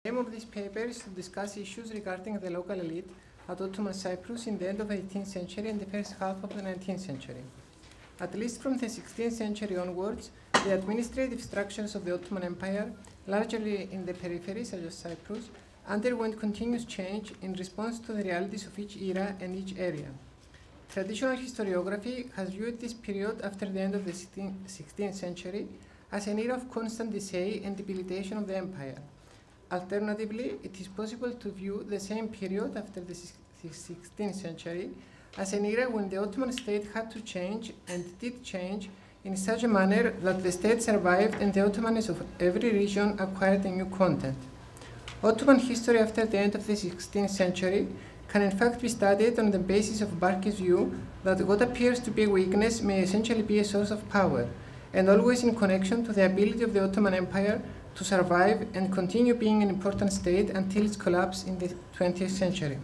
The aim of this paper is to discuss issues regarding the local elite at Ottoman Cyprus in the end of the 18th century and the first half of the 19th century. At least from the 16th century onwards, the administrative structures of the Ottoman Empire, largely in the periphery, such as Cyprus, underwent continuous change in response to the realities of each era and each area. Traditional historiography has viewed this period after the end of the 16th century as an era of constant decay and debilitation of the empire. Alternatively, it is possible to view the same period after the 16th century as an era when the Ottoman state had to change and did change in such a manner that the state survived and the Ottomans of every region acquired a new content. Ottoman history after the end of the 16th century can in fact be studied on the basis of Barke's view that what appears to be a weakness may essentially be a source of power, and always in connection to the ability of the Ottoman Empire to survive and continue being an important state until its collapse in the 20th century.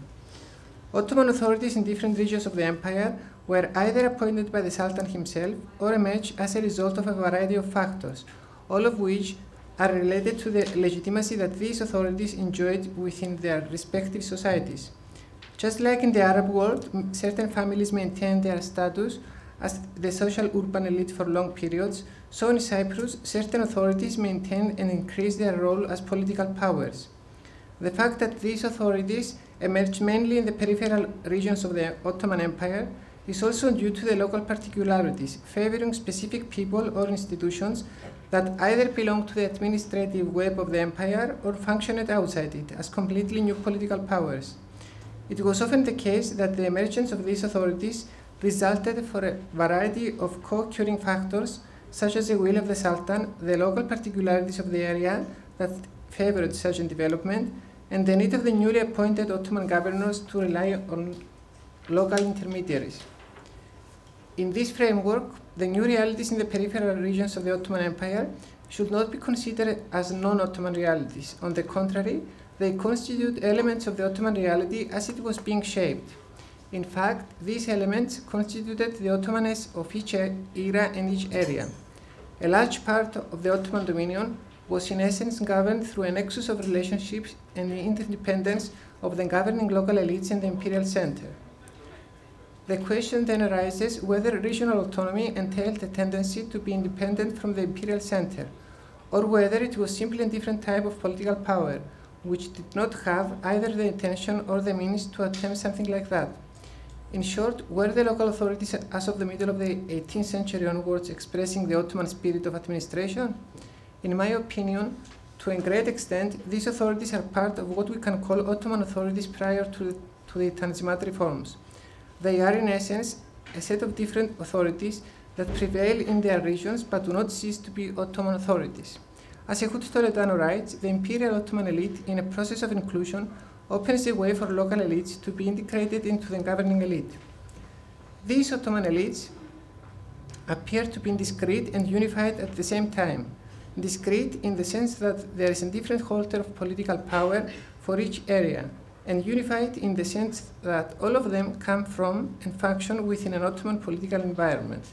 Ottoman authorities in different regions of the empire were either appointed by the Sultan himself or emerged as a result of a variety of factors, all of which are related to the legitimacy that these authorities enjoyed within their respective societies. Just like in the Arab world, certain families maintained their status as the social urban elite for long periods, so in Cyprus, certain authorities maintained and increased their role as political powers. The fact that these authorities emerged mainly in the peripheral regions of the Ottoman Empire is also due to the local particularities, favoring specific people or institutions that either belonged to the administrative web of the empire or functioned outside it as completely new political powers. It was often the case that the emergence of these authorities resulted for a variety of co-occurring factors, such as the will of the Sultan, the local particularities of the area that favored such a development, and the need of the newly appointed Ottoman governors to rely on local intermediaries. In this framework, the new realities in the peripheral regions of the Ottoman Empire should not be considered as non-Ottoman realities. On the contrary, they constitute elements of the Ottoman reality as it was being shaped. In fact, these elements constituted the Ottomanness of each era and each area. A large part of the Ottoman dominion was in essence governed through a nexus of relationships and the interdependence of the governing local elites and the imperial center. The question then arises whether regional autonomy entailed a tendency to be independent from the imperial center, or whether it was simply a different type of political power, which did not have either the intention or the means to attempt something like that. In short, were the local authorities as of the middle of the 18th century onwards expressing the Ottoman spirit of administration? In my opinion, to a great extent, these authorities are part of what we can call Ottoman authorities prior to the Tanzimat reforms. They are, in essence, a set of different authorities that prevail in their regions but do not cease to be Ottoman authorities. As Ehud Toledano writes, the imperial Ottoman elite, in a process of inclusion, opens the way for local elites to be integrated into the governing elite. These Ottoman elites appear to be discrete and unified at the same time. Discrete in the sense that there is a different holder of political power for each area, and unified in the sense that all of them come from and function within an Ottoman political environment.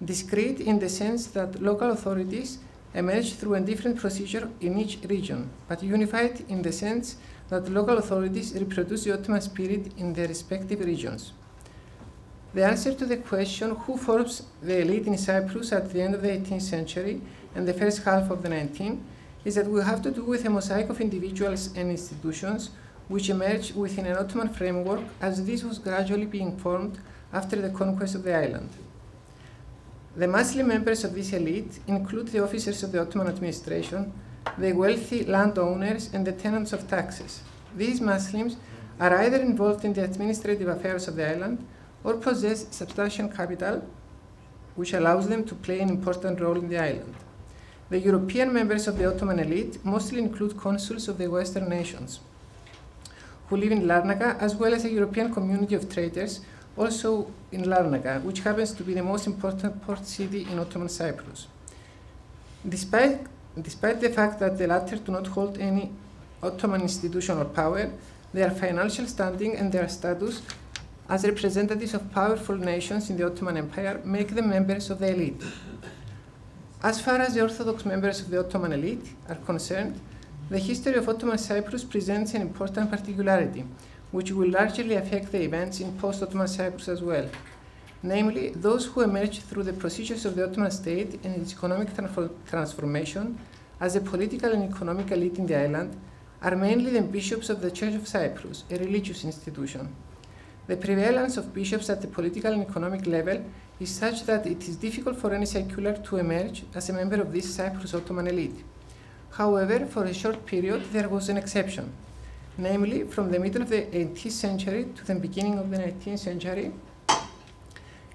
Discrete in the sense that local authorities emerge through a different procedure in each region, but unified in the sense that local authorities reproduce the Ottoman spirit in their respective regions. The answer to the question who forms the elite in Cyprus at the end of the 18th century and the first half of the 19th is that we have to do with a mosaic of individuals and institutions which emerged within an Ottoman framework as this was gradually being formed after the conquest of the island. The Muslim members of this elite include the officers of the Ottoman administration, the wealthy landowners, and the tenants of taxes. These Muslims are either involved in the administrative affairs of the island or possess substantial capital, which allows them to play an important role in the island. The European members of the Ottoman elite mostly include consuls of the Western nations who live in Larnaca, as well as a European community of traders also in Larnaca, which happens to be the most important port city in Ottoman Cyprus. Despite the fact that the latter do not hold any Ottoman institutional power, their financial standing and their status as representatives of powerful nations in the Ottoman Empire make them members of the elite. As far as the Orthodox members of the Ottoman elite are concerned, The history of Ottoman Cyprus presents an important particularity, which will largely affect the events in post-Ottoman Cyprus as well. Namely, those who emerged through the procedures of the Ottoman state and its economic transformation as a political and economic elite in the island are mainly the bishops of the Church of Cyprus, a religious institution. The prevalence of bishops at the political and economic level is such that it is difficult for any secular to emerge as a member of this Cyprus Ottoman elite. However, for a short period, there was an exception. Namely, from the middle of the 18th century to the beginning of the 19th century,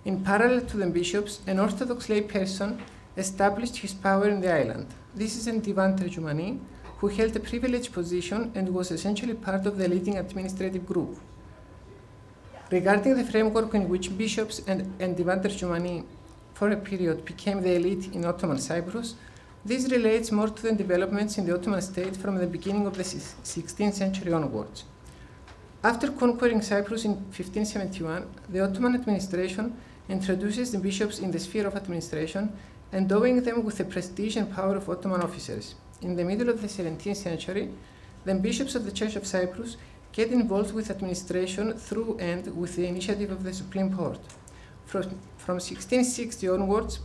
in parallel to the bishops, an Orthodox lay person established his power in the island. This is an Divan Terjumani, who held a privileged position and was essentially part of the leading administrative group. Regarding the framework in which bishops and Divan Terjumani for a period became the elite in Ottoman Cyprus, this relates more to the developments in the Ottoman state from the beginning of the 16th century onwards. After conquering Cyprus in 1571, the Ottoman administration introduces the bishops in the sphere of administration, endowing them with the prestige and power of Ottoman officers. In the middle of the 17th century, the bishops of the Church of Cyprus get involved with administration through and with the initiative of the Supreme Court. From 1660 onwards,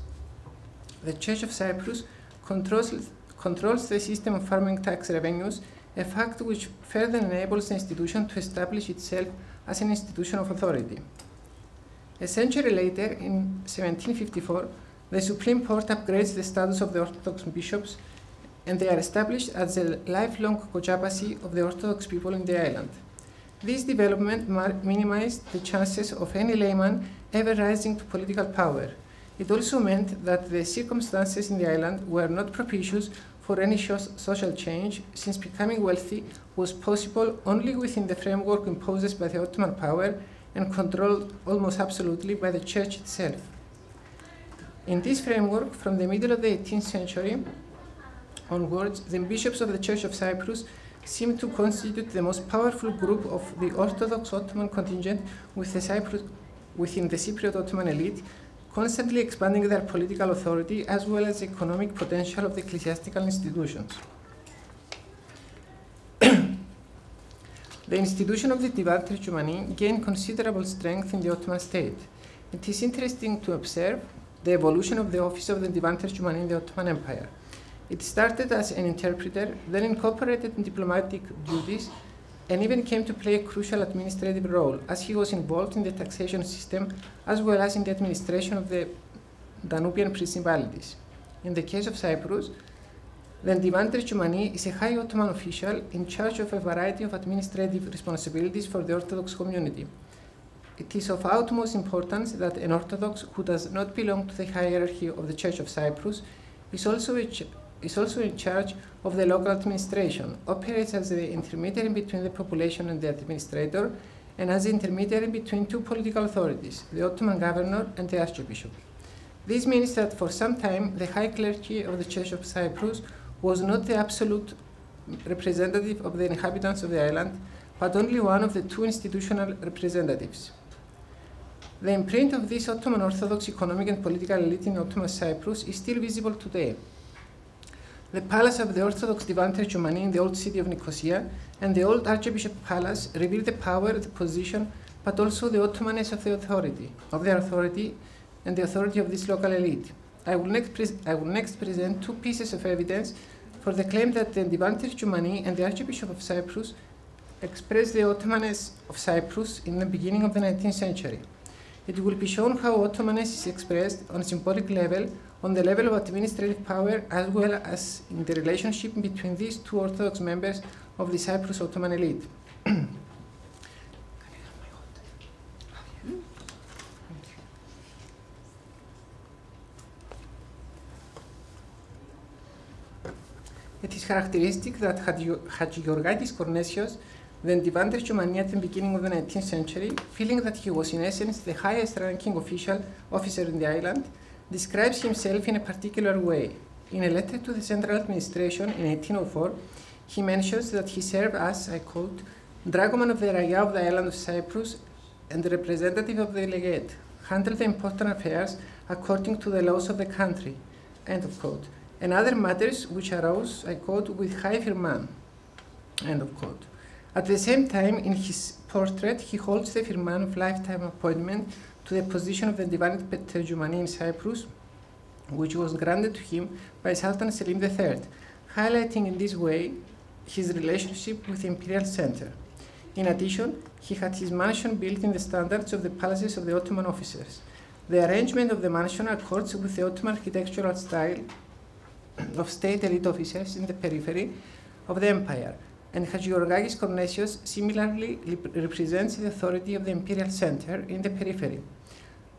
the Church of Cyprus controls the system of farming tax revenues, a fact which further enables the institution to establish itself as an institution of authority. A century later, in 1754, the Supreme Court upgrades the status of the Orthodox bishops, and they are established as a lifelong kojapacy of the Orthodox people in the island. This development minimized the chances of any layman ever rising to political power. It also meant that the circumstances in the island were not propitious for any social change, since becoming wealthy was possible only within the framework imposed by the Ottoman power and controlled almost absolutely by the Church itself. In this framework, from the middle of the 18th century onwards, the bishops of the Church of Cyprus seem to constitute the most powerful group of the Orthodox Ottoman contingent within the Cypriot Ottoman elite, constantly expanding their political authority as well as the economic potential of the ecclesiastical institutions. The institution of the Divan Terjumani gained considerable strength in the Ottoman state. It is interesting to observe the evolution of the office of the Divan Terjumani in the Ottoman Empire. It started as an interpreter, then incorporated in diplomatic duties, and even came to play a crucial administrative role, as he was involved in the taxation system as well as in the administration of the Danubian principalities. In the case of Cyprus, the Divan Terjumani is a high Ottoman official in charge of a variety of administrative responsibilities for the Orthodox community. It is of utmost importance that an Orthodox who does not belong to the hierarchy of the Church of Cyprus is also in charge of the local administration, operates as the intermediary between the population and the administrator, and as the intermediary between two political authorities, the Ottoman governor and the archbishop. This means that for some time, the high clergy of the Church of Cyprus was not the absolute representative of the inhabitants of the island, but only one of the two institutional representatives. The imprint of this Ottoman Orthodox economic and political elite in Ottoman Cyprus is still visible today. The palace of the Orthodox Divan Terjumani in the old city of Nicosia and the old Archbishop Palace reveal the power, the position, but also the Ottomanness of their authority, and the authority of this local elite. I will next present two pieces of evidence for the claim that the Divan Terjumani and the Archbishop of Cyprus expressed the Ottomanness of Cyprus in the beginning of the 19th century. It will be shown how Ottomanness is expressed on a symbolic level, on the level of administrative power, as well as in the relationship between these two Orthodox members of the Cyprus Ottoman elite. It is characteristic that Hadjigeorgakis Kornesios, the Divan Terjumani at the beginning of the 19th century, feeling that he was in essence the highest ranking officer in the island, describes himself in a particular way. In a letter to the central administration in 1804, he mentions that he served as, I quote, dragoman of the Raya of the island of Cyprus and the representative of the legate, handled the important affairs according to the laws of the country, end of quote. and other matters which arose, I quote, with high firman, end of quote. At the same time, in his portrait, he holds the firman of lifetime appointment to the position of the Divan Terjumani in Cyprus, which was granted to him by Sultan Selim III, highlighting in this way his relationship with the imperial center. In addition, he had his mansion built in the standards of the palaces of the Ottoman officers. The arrangement of the mansion accords with the Ottoman architectural style of state elite officers in the periphery of the empire, and Hagiorgakis Kornesios similarly represents the authority of the imperial center in the periphery.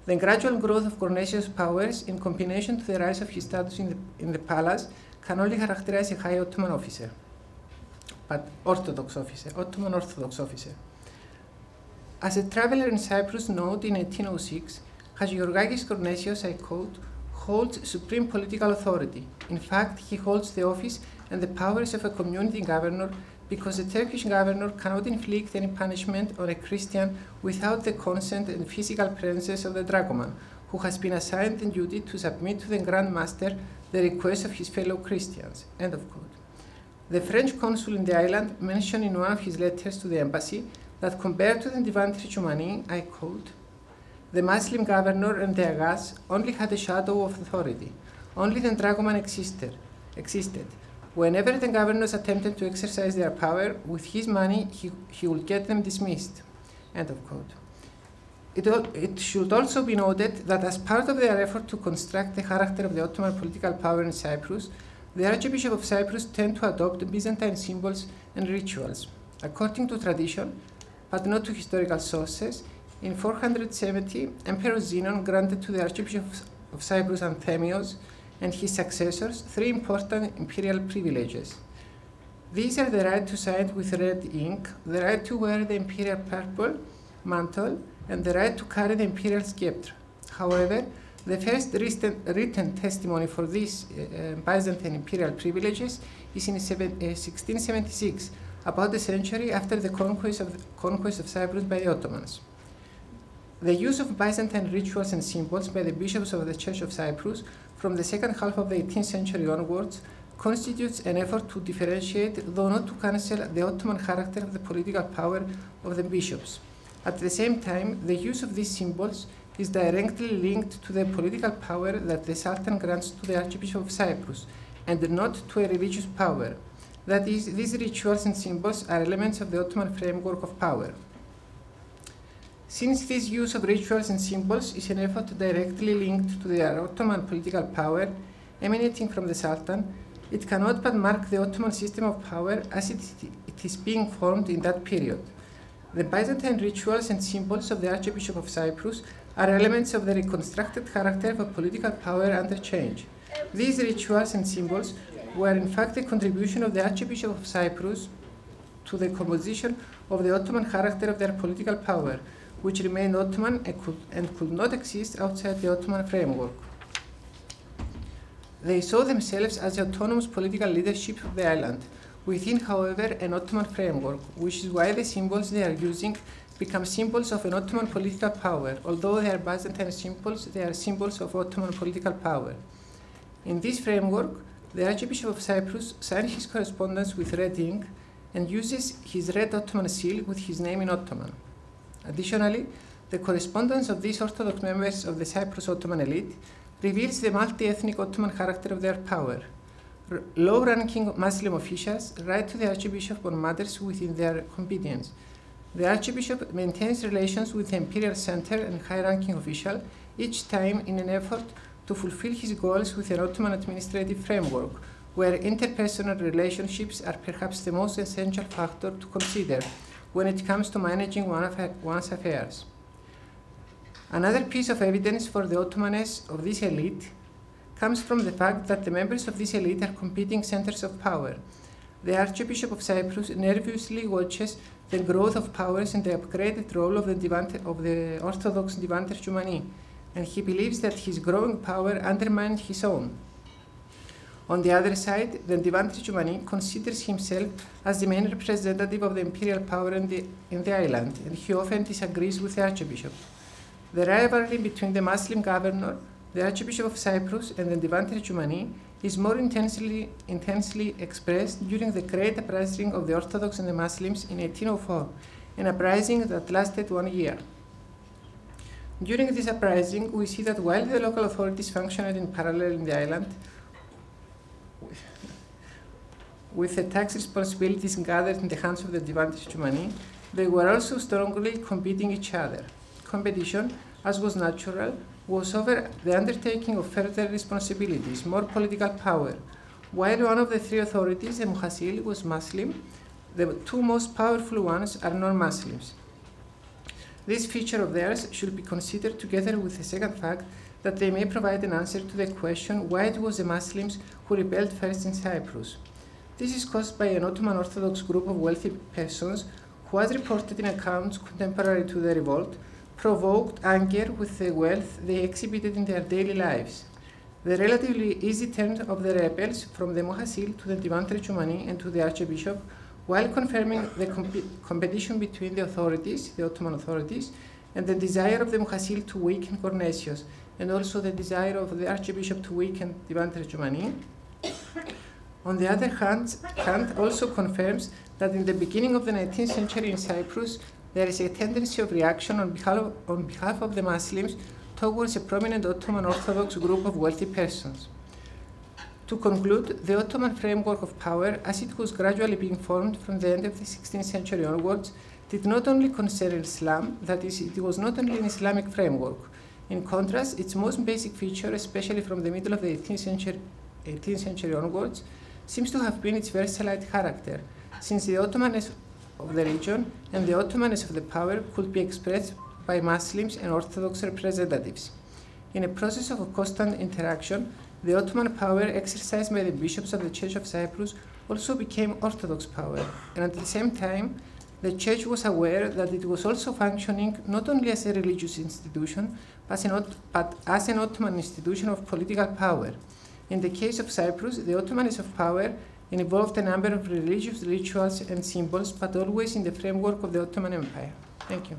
The gradual growth of Kornesios' powers, in combination to the rise of his status in the palace, can only characterize a high Ottoman officer, but Ottoman Orthodox officer. As a traveler in Cyprus noted in 1806, Hagiorgakis Kornesios, I quote, holds supreme political authority. In fact, he holds the office and the powers of a community governor because a Turkish governor cannot inflict any punishment on a Christian without the consent and physical presence of the dragoman, who has been assigned the duty to submit to the Grand Master the request of his fellow Christians, end of quote. The French consul in the island mentioned in one of his letters to the embassy that compared to the Divan Terjumani, I quote, the Muslim governor and the Agas only had a shadow of authority. Only the dragoman existed. Whenever the governors attempted to exercise their power, with his money, he would get them dismissed. End of quote. It should also be noted that as part of their effort to construct the character of the Ottoman political power in Cyprus, the Archbishop of Cyprus tended to adopt Byzantine symbols and rituals. According to tradition, but not to historical sources, in 470, Emperor Zenon granted to the Archbishop of Cyprus Anthemios and his successors 3 important imperial privileges. These are the right to sign with red ink, the right to wear the imperial purple mantle, and the right to carry the imperial sceptre. However, the first written testimony for these Byzantine imperial privileges is in 1676, about a century after the conquest of Cyprus by the Ottomans. The use of Byzantine rituals and symbols by the bishops of the Church of Cyprus from the second half of the 18th century onwards constitutes an effort to differentiate, though not to cancel, the Ottoman character of the political power of the bishops. At the same time, the use of these symbols is directly linked to the political power that the Sultan grants to the Archbishop of Cyprus, and not to a religious power. That is, these rituals and symbols are elements of the Ottoman framework of power. Since this use of rituals and symbols is an effort directly linked to the Ottoman political power emanating from the Sultan, it cannot but mark the Ottoman system of power as it is being formed in that period. The Byzantine rituals and symbols of the Archbishop of Cyprus are elements of the reconstructed character of a political power under change. These rituals and symbols were in fact a contribution of the Archbishop of Cyprus to the composition of the Ottoman character of their political power, which remained Ottoman and could not exist outside the Ottoman framework. They saw themselves as the autonomous political leadership of the island, within, however, an Ottoman framework, which is why the symbols they are using become symbols of an Ottoman political power. Although they are Byzantine symbols, they are symbols of Ottoman political power. In this framework, the Archbishop of Cyprus signs his correspondence with red ink and uses his red Ottoman seal with his name in Ottoman. Additionally, the correspondence of these Orthodox members of the Cyprus Ottoman elite reveals the multi-ethnic Ottoman character of their power. Low-ranking Muslim officials write to the Archbishop on matters within their competence. The Archbishop maintains relations with the imperial center and high-ranking official, each time in an effort to fulfill his goals with an Ottoman administrative framework, where interpersonal relationships are perhaps the most essential factor to consider when it comes to managing one's affairs. Another piece of evidence for the Ottomanness of this elite comes from the fact that the members of this elite are competing centers of power. The Archbishop of Cyprus nervously watches the growth of powers and the upgraded role of the Orthodox Divan Terjumani, and he believes that his growing power undermines his own. On the other side, the Divan Terjumani considers himself as the main representative of the imperial power in the island, and he often disagrees with the Archbishop. The rivalry between the Muslim governor, the Archbishop of Cyprus, and the Divan Terjumani is more intensely expressed during the Great Uprising of the Orthodox and the Muslims in 1804, an uprising that lasted 1 year. During this uprising, we see that while the local authorities functioned in parallel in the island, with the tax responsibilities gathered in the hands of the Divan Tristomani, they were also strongly competing each other. Competition, as was natural, was over the undertaking of further responsibilities, more political power. While one of the three authorities, the Muhasil, was Muslim, the two most powerful ones are non-Muslims. This feature of theirs should be considered together with the second fact that they may provide an answer to the question why it was the Muslims who rebelled first in Cyprus. This is caused by an Ottoman Orthodox group of wealthy persons who, as reported in accounts contemporary to the revolt, provoked anger with the wealth they exhibited in their daily lives. The relatively easy turn of the rebels from the Muhasil to the Divan Tristomani and to the Archbishop, while confirming the competition between the authorities, the Ottoman authorities, and the desire of the Muhasil to weaken Cornesius, and also the desire of the Archbishop to weaken Divan Tristomani, on the other hand, also confirms that in the beginning of the 19th century in Cyprus, there is a tendency of reaction on behalf of the Muslims towards a prominent Ottoman Orthodox group of wealthy persons. To conclude, the Ottoman framework of power, as it was gradually being formed from the end of the 16th century onwards, did not only concern Islam, that is, it was not only an Islamic framework. In contrast, its most basic feature, especially from the middle of the 18th century onwards, seems to have been its versatile character, since the Ottomanness of the region and the Ottomanness of the power could be expressed by Muslims and Orthodox representatives. In a process of constant interaction, the Ottoman power exercised by the bishops of the Church of Cyprus also became Orthodox power, and at the same time, the Church was aware that it was also functioning not only as a religious institution, but as an Ottoman institution of political power. In the case of Cyprus, the Ottomanness of power involved a number of religious rituals and symbols, but always in the framework of the Ottoman Empire. Thank you.